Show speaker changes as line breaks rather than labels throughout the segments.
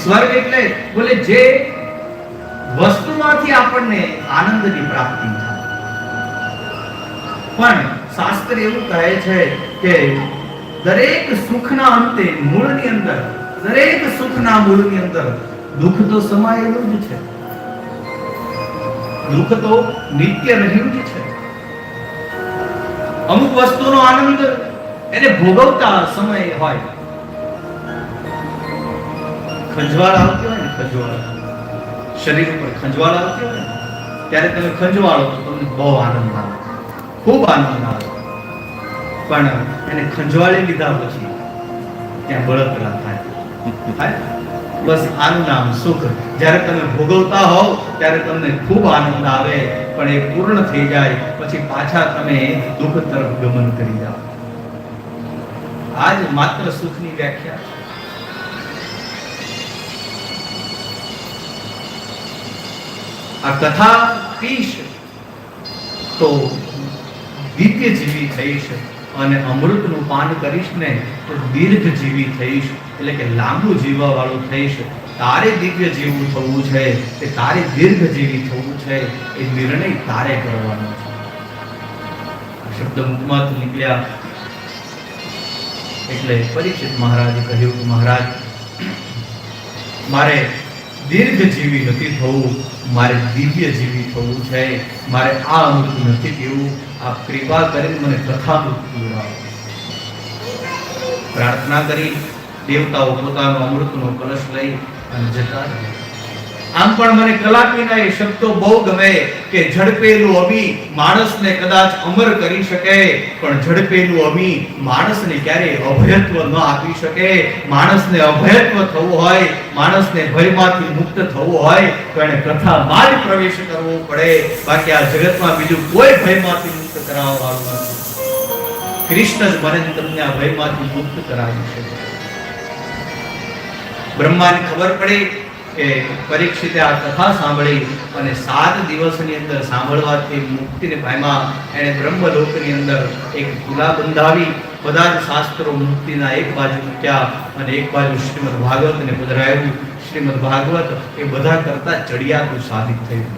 સ્વર્ગ એટલે બોલે જે વસ્તુમાંથી આપણને આનંદની પ્રાપ્તિ થાય. પણ શાસ્ત્ર એવું કહે છે કે દરેક સુખના અંતે મૂળની અંદર, દરેક સુખના મૂળની અંદર દુઃખ તો સમાયેલું જ છે. દુઃખ તો નિત્ય રહ્યું જ છે. અમુક વસ્તુનો આનંદ એને ભોગવતા સમય હોય, ખંજવાળ આવતી હોય ને, ખંજવાળ શરીર ઉપર ખંજવાળ આવતી હોય ને, ત્યારે તમે ખંજવાળો તો તમને બહુ આનંદ આવે, ખૂબ આનંદ આવે. પણ એને ખંજવાળી લીધા પછી ત્યાં બળતરા થાય. બસ આનું નામ સુખ. જ્યારે તમે ભોગવતા હોવ ત્યારે તમને ખૂબ આનંદ આવે, પણ એ પૂર્ણ થઈ જાય પછી પાછા તમે દુઃખ તરફ ગમન કરી જાઓ. આજ માત્ર સુખની વ્યાખ્યા છે. આ કથા પીશ તો દિવ્ય જીવી થઈશ, અને અમૃતનું પાન કરીશ ને તો દીર્ઘ જીવી થઈશ, એટલે કે લાંબુ જીવવા વાળું થઈશ. તારે દિવ્ય જીવવું થવું છે કે તારે દીર્ઘ જીવી થવું છે, એ નિર્ણય તારે કરવાનો છે. શબ્દ મુખમાંથી નીકળ્યા એટલે પરીક્ષિત મહારાજે કહ્યું કે મહારાજ, મારે દીર્ઘ જીવી નથી થવું, મારે દિવ્ય જીવી થવું છે. મારે આ અમૃત નથી પીવું. આપ કૃપા કરીને મને કથામૃત પીવડાવો. પ્રાર્થના કરી દેવતાઓ પોતાનો અમૃતનો કલશ લઈ અને જતા રહ્યા. આમ પણ મને કલાપીના એ શબ્દો બહુ ગમે કે ઝડપેલું અમી માણસને કદાચ અમર કરી શકે, પણ ઝડપેલું અમી માણસને ક્યારેય અભયત્વ ન આપી શકે. માણસને અભયત્વ થવું હોય, માણસને ભયમાંથી મુક્ત થવું હોય તો એને કથામાં જ પ્રવેશ કરવો પડે. બાકી આ જગતમાં બીજું કોઈ ભયમાંથી મુક્ત કરાવવા વાળું નથી. કૃષ્ણ જ મને તમને આ ભયમાંથી મુક્ત કરાવી શકે. બ્રહ્માને ખબર પડી કે પરીક્ષિતે આ કથા સાંભળી અને 7 દિવસની અંદર સાંભળવાથી મુક્તિને પામ્યા. એણે બ્રહ્મલોકની અંદર એક તુલા બંધાવી, બધા જ શાસ્ત્રો મુક્તિના એક બાજુ મૂક્યા અને એક બાજુ શ્રીમદ ભાગવતને પધરાવ્યું. શ્રીમદ ભાગવત એ બધા કરતા ચડિયાતું સાબિત થયું.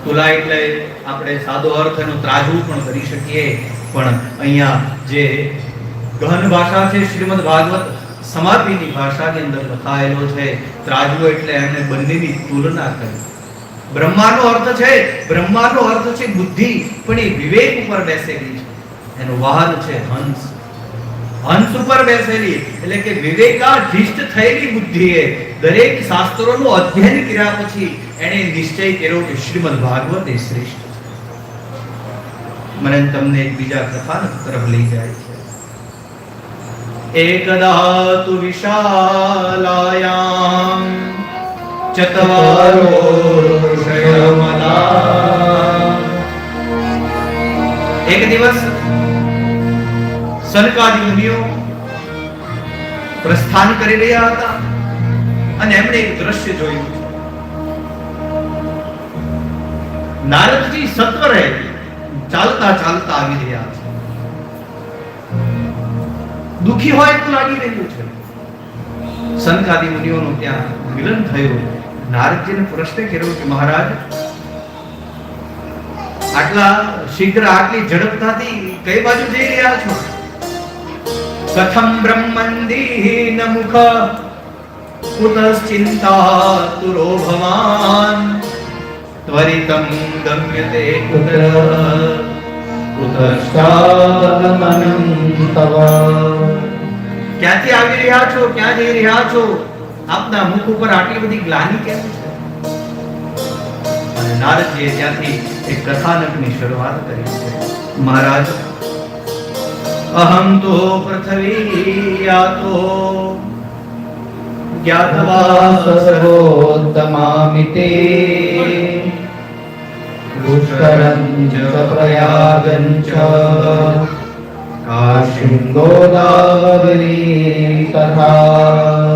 તુલા એટલે આપણે સાદો અર્થ એનો ત્રાજવું પણ કરી શકીએ, પણ અહીંયા જે ગહન ભાષા છે શ્રીમદ ભાગવત સમાધિની ભાષાની અંદર લખાયેલો છે. ત્રાજવો એટલે એમણે બંનેની તુલના કરી. બ્રહ્માનો અર્થ છે બુદ્ધિ, પણ એ વિવેક ઉપર બેસેલી છે. એનો વાહન છે હંસ. હંસ ઉપર બેસેલી એટલે કે વિવેકાધીષ્ઠ થયેલી બુદ્ધિએ દરેક શાસ્ત્રોનું અધ્યયન કર્યા પછી એણે નિશ્ચય કર્યો કે શ્રીમદ ભાગવત એ શ્રેષ્ઠ છે. મને તમને એક બીજા કથા તરફ લઈ જાય છે. એકદા તુ વિશાલાયામ ચત્વારો ષયમલા. એક દિવસ સનકાદિ મુનિઓ પ્રસ્થાન કરી રહ્યા હતા અને એમણે એક દ્રશ્ય જોયું. નારદજી સત્વરે ચાલતા ચાલતા આવી રહ્યા છે. દુખી હોય તો લાગી રહ્યું છે. સનકાદિ મુનિઓનું ત્યાં મિલન થયું. નારદજીને પ્રશ્ન કર્યો કે મહારાજ, આટલા શીઘ્ર આટલી ઝડપતાથી કઈ બાજુ જઈ રહ્યા છો? કથમ બ્રહ્મંદીન મુખ કુતશ્ચિંતા તુરો ભવાન ત્વરિતમ ગમ્યતે કુત્ર કુતશ્ચાગમનં તવ. ક્યાંથી આવી રહ્યા છો? ક્યાં જઈ રહ્યા છો? આપના મુખ ઉપર આટલી બધી ગ્લાનિ કેમ છે? અને નારદજીએ ત્યાંથી એક કથાનકની શરૂઆત કરી છે. મહારાજ, અહમ તો પૃથ્વી યાતો જ્ઞાત્વા સર્વોત્તમામિતે પુષ્કરં ચ પ્રયાગં ચ કાશીં ગોદાવરી તથા